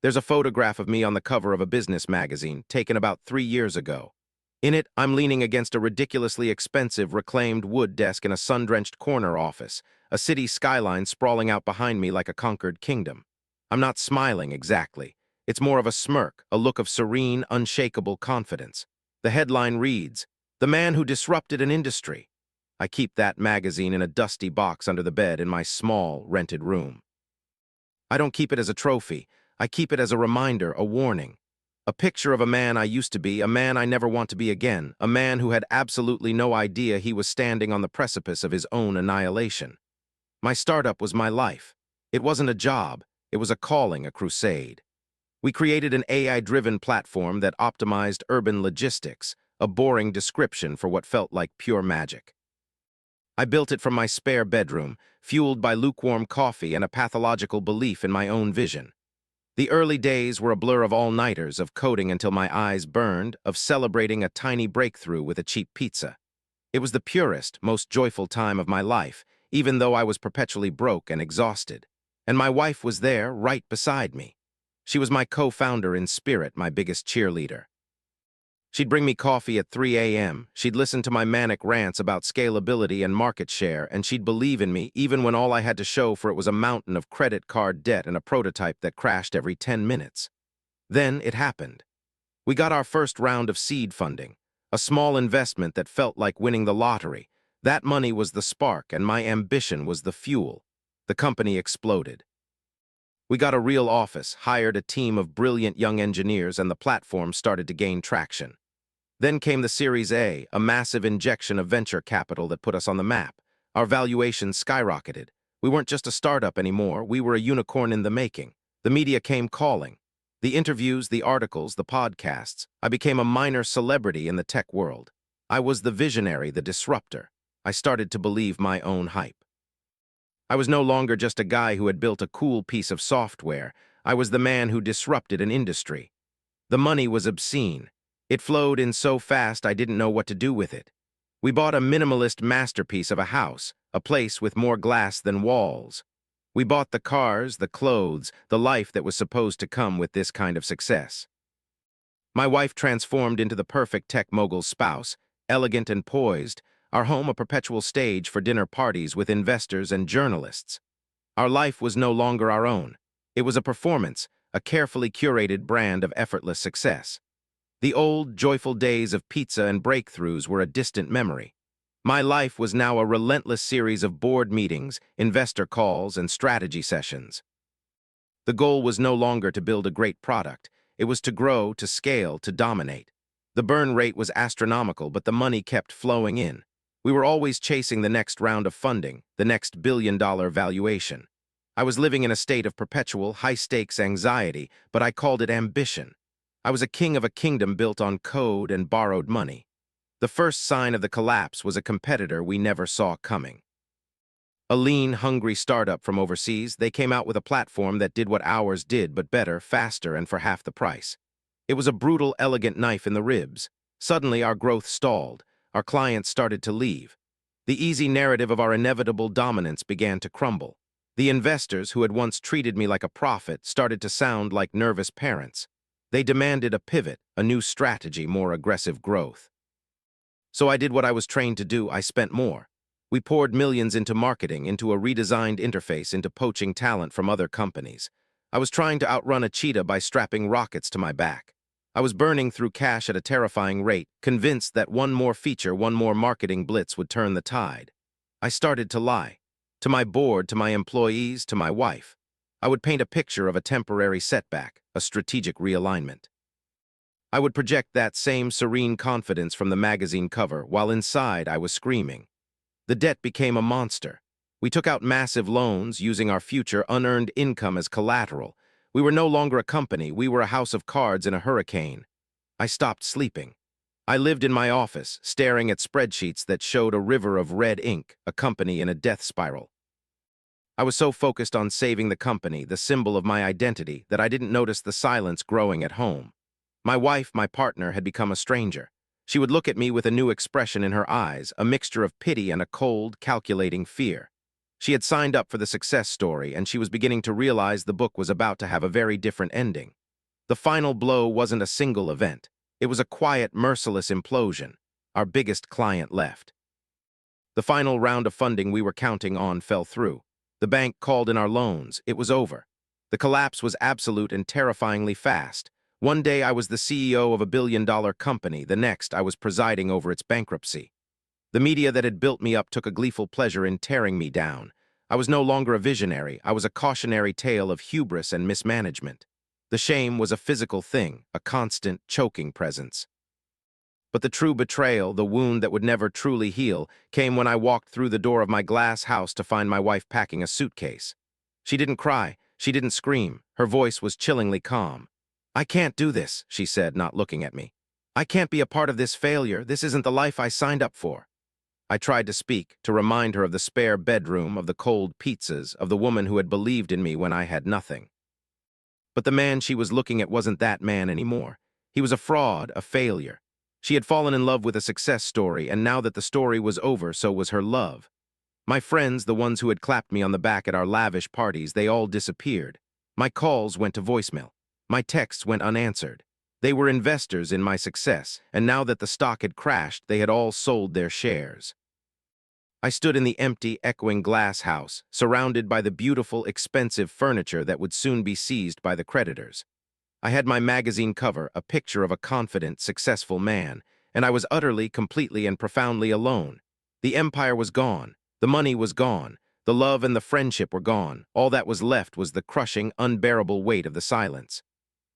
There's a photograph of me on the cover of a business magazine, taken about 3 years ago. In it, I'm leaning against a ridiculously expensive reclaimed wood desk in a sun-drenched corner office, a city skyline sprawling out behind me like a conquered kingdom. I'm not smiling exactly. It's more of a smirk, a look of serene, unshakable confidence. The headline reads, "The Man Who Disrupted an Industry." I keep that magazine in a dusty box under the bed in my small, rented room. I don't keep it as a trophy. I keep it as a reminder, a warning. A picture of a man I used to be, a man I never want to be again, a man who had absolutely no idea he was standing on the precipice of his own annihilation. My startup was my life. It wasn't a job. It was a calling, a crusade. We created an AI-driven platform that optimized urban logistics, a boring description for what felt like pure magic. I built it from my spare bedroom, fueled by lukewarm coffee and a pathological belief in my own vision. The early days were a blur of all-nighters, of coding until my eyes burned, of celebrating a tiny breakthrough with a cheap pizza. It was the purest, most joyful time of my life, even though I was perpetually broke and exhausted. And my wife was there, right beside me. She was my co-founder in spirit, my biggest cheerleader. She'd bring me coffee at 3 a.m., she'd listen to my manic rants about scalability and market share, and she'd believe in me even when all I had to show for it was a mountain of credit card debt and a prototype that crashed every 10 minutes. Then it happened. We got our first round of seed funding, a small investment that felt like winning the lottery. That money was the spark, and my ambition was the fuel. The company exploded. We got a real office, hired a team of brilliant young engineers, and the platform started to gain traction. Then came the Series A, a massive injection of venture capital that put us on the map. Our valuation skyrocketed. We weren't just a startup anymore, we were a unicorn in the making. The media came calling. The interviews, the articles, the podcasts. I became a minor celebrity in the tech world. I was the visionary, the disruptor. I started to believe my own hype. I was no longer just a guy who had built a cool piece of software. I was the man who disrupted an industry. The money was obscene. It flowed in so fast I didn't know what to do with it. We bought a minimalist masterpiece of a house, a place with more glass than walls. We bought the cars, the clothes, the life that was supposed to come with this kind of success. My wife transformed into the perfect tech mogul spouse, elegant and poised, our home a perpetual stage for dinner parties with investors and journalists. Our life was no longer our own. It was a performance, a carefully curated brand of effortless success. The old, joyful days of pizza and breakthroughs were a distant memory. My life was now a relentless series of board meetings, investor calls, and strategy sessions. The goal was no longer to build a great product. It was to grow, to scale, to dominate. The burn rate was astronomical, but the money kept flowing in. We were always chasing the next round of funding, the next billion-dollar valuation. I was living in a state of perpetual, high-stakes anxiety, but I called it ambition. I was a king of a kingdom built on code and borrowed money. The first sign of the collapse was a competitor we never saw coming. A lean, hungry startup from overseas, they came out with a platform that did what ours did, but better, faster, and for half the price. It was a brutal, elegant knife in the ribs. Suddenly, our growth stalled. Our clients started to leave. The easy narrative of our inevitable dominance began to crumble. The investors, who had once treated me like a prophet, started to sound like nervous parents. They demanded a pivot, a new strategy, more aggressive growth. So I did what I was trained to do. I spent more. We poured millions into marketing, into a redesigned interface, into poaching talent from other companies. I was trying to outrun a cheetah by strapping rockets to my back. I was burning through cash at a terrifying rate, convinced that one more feature, one more marketing blitz would turn the tide. I started to lie. To my board, to my employees, to my wife. I would paint a picture of a temporary setback, a strategic realignment. I would project that same serene confidence from the magazine cover, while inside I was screaming. The debt became a monster. We took out massive loans, using our future unearned income as collateral. We were no longer a company, we were a house of cards in a hurricane. I stopped sleeping. I lived in my office, staring at spreadsheets that showed a river of red ink, a company in a death spiral. I was so focused on saving the company, the symbol of my identity, that I didn't notice the silence growing at home. My wife, my partner, had become a stranger. She would look at me with a new expression in her eyes, a mixture of pity and a cold, calculating fear. She had signed up for the success story, and she was beginning to realize the book was about to have a very different ending. The final blow wasn't a single event. It was a quiet, merciless implosion. Our biggest client left. The final round of funding we were counting on fell through. The bank called in our loans. It was over. The collapse was absolute and terrifyingly fast. One day I was the CEO of a billion-dollar company. The next, I was presiding over its bankruptcy. The media that had built me up took a gleeful pleasure in tearing me down. I was no longer a visionary. I was a cautionary tale of hubris and mismanagement. The shame was a physical thing, a constant, choking presence. But the true betrayal, the wound that would never truly heal, came when I walked through the door of my glass house to find my wife packing a suitcase. She didn't cry. She didn't scream. Her voice was chillingly calm. "I can't do this," she said, not looking at me. "I can't be a part of this failure. This isn't the life I signed up for." I tried to speak, to remind her of the spare bedroom, of the cold pizzas, of the woman who had believed in me when I had nothing. But the man she was looking at wasn't that man anymore. He was a fraud, a failure. She had fallen in love with a success story, and now that the story was over, so was her love. My friends, the ones who had clapped me on the back at our lavish parties, they all disappeared. My calls went to voicemail. My texts went unanswered. They were investors in my success, and now that the stock had crashed, they had all sold their shares. I stood in the empty, echoing glass house, surrounded by the beautiful, expensive furniture that would soon be seized by the creditors. I had my magazine cover, a picture of a confident, successful man, and I was utterly, completely, and profoundly alone. The empire was gone. The money was gone. The love and the friendship were gone. All that was left was the crushing, unbearable weight of the silence.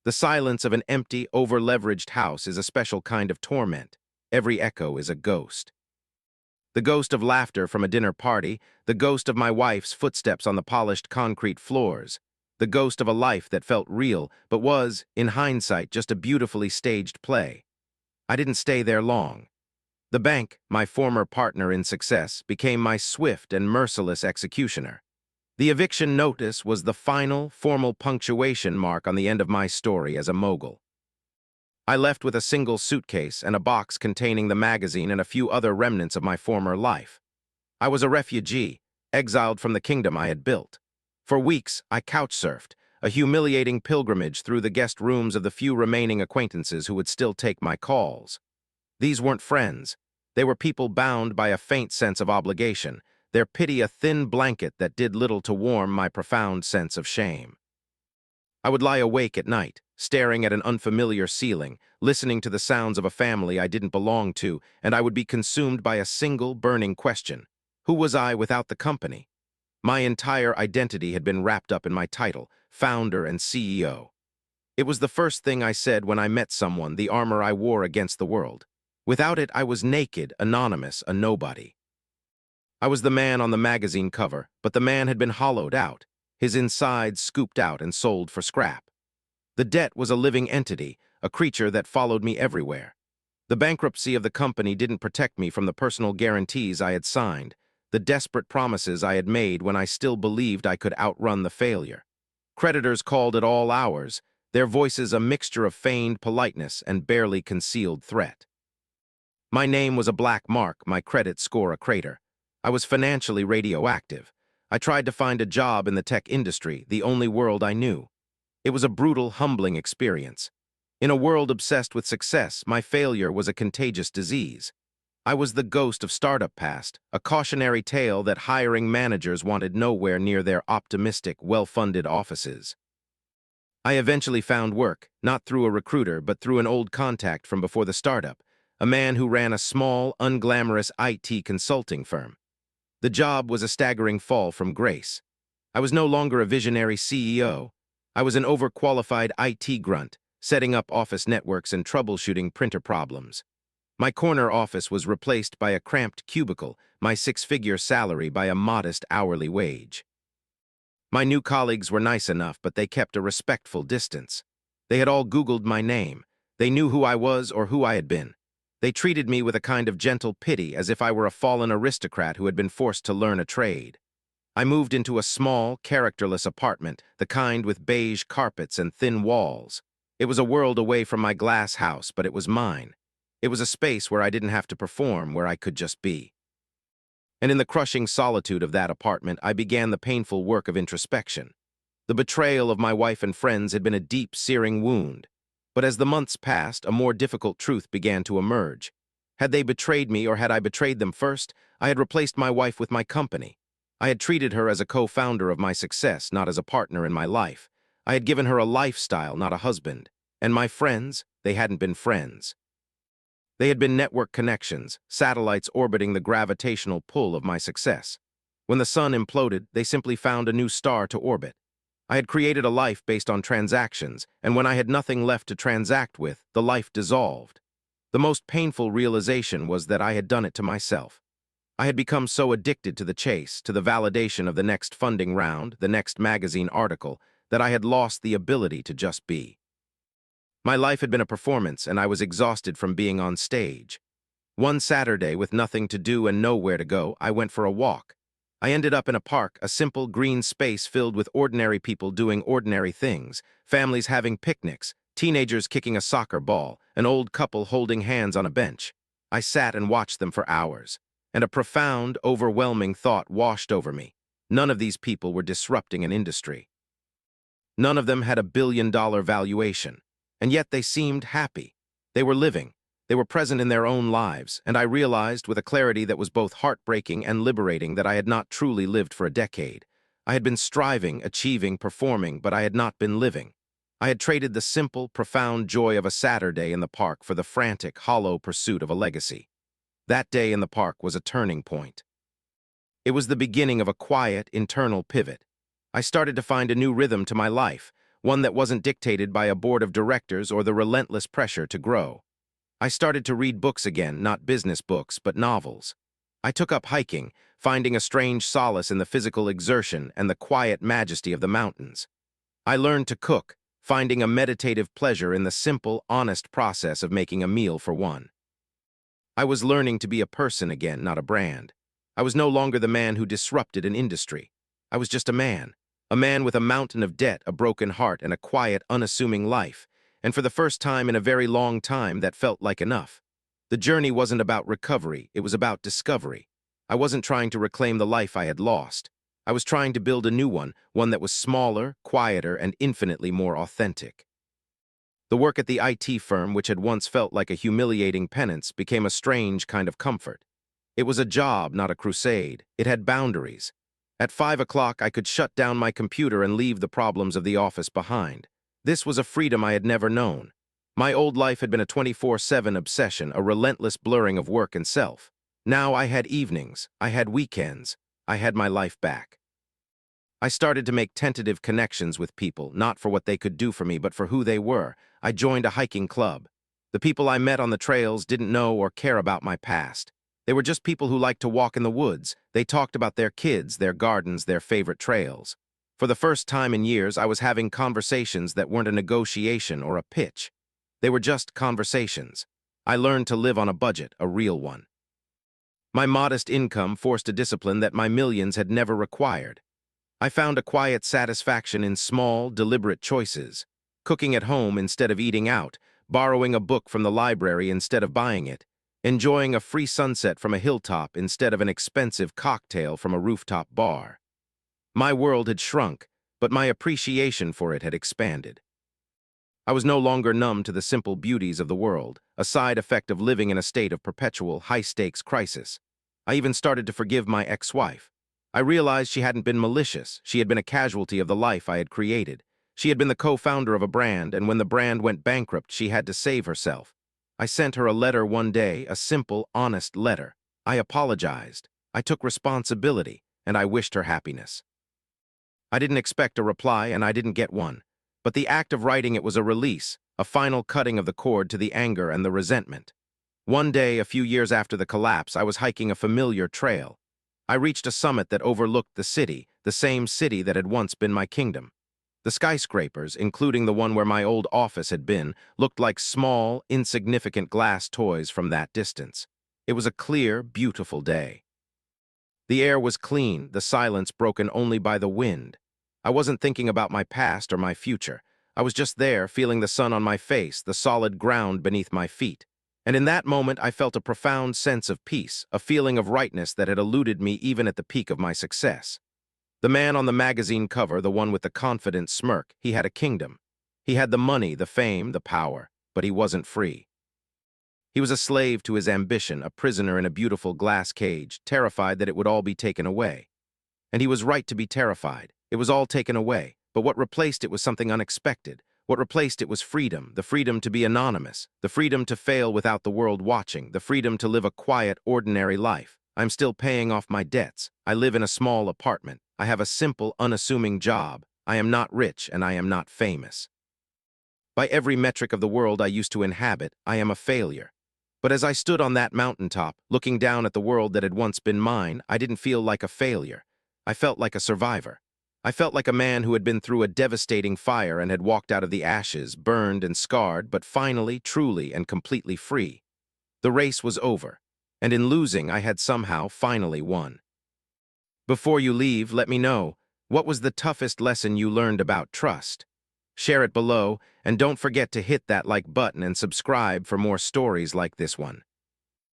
The silence of an empty, over-leveraged house is a special kind of torment. Every echo is a ghost. The ghost of laughter from a dinner party, the ghost of my wife's footsteps on the polished concrete floors, the ghost of a life that felt real, but was, in hindsight, just a beautifully staged play. I didn't stay there long. The bank, my former partner in success, became my swift and merciless executioner. The eviction notice was the final, formal punctuation mark on the end of my story as a mogul. I left with a single suitcase and a box containing the magazine and a few other remnants of my former life. I was a refugee, exiled from the kingdom I had built. For weeks, I couch-surfed, a humiliating pilgrimage through the guest rooms of the few remaining acquaintances who would still take my calls. These weren't friends. They were people bound by a faint sense of obligation, their pity a thin blanket that did little to warm my profound sense of shame. I would lie awake at night, staring at an unfamiliar ceiling, listening to the sounds of a family I didn't belong to, and I would be consumed by a single burning question. Who was I without the company? My entire identity had been wrapped up in my title, founder and CEO. It was the first thing I said when I met someone, the armor I wore against the world. Without it, I was naked, anonymous, a nobody. I was the man on the magazine cover, but the man had been hollowed out, his insides scooped out and sold for scrap. The debt was a living entity, a creature that followed me everywhere. The bankruptcy of the company didn't protect me from the personal guarantees I had signed, the desperate promises I had made when I still believed I could outrun the failure. Creditors called at all hours, their voices a mixture of feigned politeness and barely concealed threat. My name was a black mark, my credit score a crater. I was financially radioactive. I tried to find a job in the tech industry, the only world I knew. It was a brutal, humbling experience. In a world obsessed with success, my failure was a contagious disease. I was the ghost of startup past, a cautionary tale that hiring managers wanted nowhere near their optimistic, well-funded offices. I eventually found work, not through a recruiter, but through an old contact from before the startup, a man who ran a small, unglamorous IT consulting firm. The job was a staggering fall from grace. I was no longer a visionary CEO. I was an overqualified IT grunt, setting up office networks and troubleshooting printer problems. My corner office was replaced by a cramped cubicle, my six-figure salary by a modest hourly wage. My new colleagues were nice enough, but they kept a respectful distance. They had all Googled my name. They knew who I was or who I had been. They treated me with a kind of gentle pity, as if I were a fallen aristocrat who had been forced to learn a trade. I moved into a small, characterless apartment, the kind with beige carpets and thin walls. It was a world away from my glass house, but it was mine. It was a space where I didn't have to perform, where I could just be. And in the crushing solitude of that apartment, I began the painful work of introspection. The betrayal of my wife and friends had been a deep, searing wound. But as the months passed, a more difficult truth began to emerge. Had they betrayed me or had I betrayed them first, I had replaced my wife with my company. I had treated her as a co-founder of my success, not as a partner in my life. I had given her a lifestyle, not a husband. And my friends, they hadn't been friends. They had been network connections, satellites orbiting the gravitational pull of my success. When the sun imploded, they simply found a new star to orbit. I had created a life based on transactions, and when I had nothing left to transact with, the life dissolved. The most painful realization was that I had done it to myself. I had become so addicted to the chase, to the validation of the next funding round, the next magazine article, that I had lost the ability to just be. My life had been a performance, and I was exhausted from being on stage. One Saturday, with nothing to do and nowhere to go, I went for a walk. I ended up in a park, a simple green space filled with ordinary people doing ordinary things, families having picnics, teenagers kicking a soccer ball, an old couple holding hands on a bench. I sat and watched them for hours, and a profound, overwhelming thought washed over me. None of these people were disrupting an industry. None of them had $1 billion valuation, and yet they seemed happy. They were living. They were present in their own lives, and I realized with a clarity that was both heartbreaking and liberating that I had not truly lived for a decade. I had been striving, achieving, performing, but I had not been living. I had traded the simple, profound joy of a Saturday in the park for the frantic, hollow pursuit of a legacy. That day in the park was a turning point. It was the beginning of a quiet, internal pivot. I started to find a new rhythm to my life, one that wasn't dictated by a board of directors or the relentless pressure to grow. I started to read books again, not business books, but novels. I took up hiking, finding a strange solace in the physical exertion and the quiet majesty of the mountains. I learned to cook, finding a meditative pleasure in the simple, honest process of making a meal for one. I was learning to be a person again, not a brand. I was no longer the man who disrupted an industry. I was just a man with a mountain of debt, a broken heart, and a quiet, unassuming life. And for the first time in a very long time, that felt like enough. The journey wasn't about recovery, it was about discovery. I wasn't trying to reclaim the life I had lost. I was trying to build a new one that was smaller, quieter, and infinitely more authentic. The work at the IT firm, which had once felt like a humiliating penance, became a strange kind of comfort. It was a job, not a crusade. It had boundaries. At 5 o'clock, I could shut down my computer and leave the problems of the office behind. This was a freedom I had never known. My old life had been a 24/7 obsession, a relentless blurring of work and self. Now I had evenings, I had weekends, I had my life back. I started to make tentative connections with people, not for what they could do for me, but for who they were. I joined a hiking club. The people I met on the trails didn't know or care about my past. They were just people who liked to walk in the woods. They talked about their kids, their gardens, their favorite trails. For the first time in years, I was having conversations that weren't a negotiation or a pitch. They were just conversations. I learned to live on a budget, a real one. My modest income forced a discipline that my millions had never required. I found a quiet satisfaction in small, deliberate choices. Cooking at home instead of eating out, borrowing a book from the library instead of buying it, enjoying a free sunset from a hilltop instead of an expensive cocktail from a rooftop bar. My world had shrunk, but my appreciation for it had expanded. I was no longer numb to the simple beauties of the world, a side effect of living in a state of perpetual high-stakes crisis. I even started to forgive my ex-wife. I realized she hadn't been malicious. She had been a casualty of the life I had created. She had been the co-founder of a brand, and when the brand went bankrupt, she had to save herself. I sent her a letter one day, a simple, honest letter. I apologized. I took responsibility, and I wished her happiness. I didn't expect a reply, and I didn't get one. But the act of writing it was a release, a final cutting of the cord to the anger and the resentment. One day, a few years after the collapse, I was hiking a familiar trail. I reached a summit that overlooked the same city that had once been my kingdom. The skyscrapers, including the one where my old office had been, looked like small, insignificant glass toys from that distance. It was a clear, beautiful day. The air was clean, the silence broken only by the wind. I wasn't thinking about my past or my future. I was just there, feeling the sun on my face, the solid ground beneath my feet. And in that moment, I felt a profound sense of peace, a feeling of rightness that had eluded me even at the peak of my success. The man on the magazine cover, the one with the confident smirk, he had a kingdom. He had the money, the fame, the power, but he wasn't free. He was a slave to his ambition, a prisoner in a beautiful glass cage, terrified that it would all be taken away. And he was right to be terrified. It was all taken away, but what replaced it was something unexpected. What replaced it was freedom, the freedom to be anonymous, the freedom to fail without the world watching, the freedom to live a quiet, ordinary life. I'm still paying off my debts. I live in a small apartment. I have a simple, unassuming job. I am not rich and I am not famous. By every metric of the world I used to inhabit, I am a failure. But as I stood on that mountaintop, looking down at the world that had once been mine, I didn't feel like a failure. I felt like a survivor. I felt like a man who had been through a devastating fire and had walked out of the ashes, burned and scarred, but finally, truly, and completely free. The race was over, and in losing, I had somehow finally won. Before you leave, let me know, what was the toughest lesson you learned about trust? Share it below, and don't forget to hit that like button and subscribe for more stories like this one.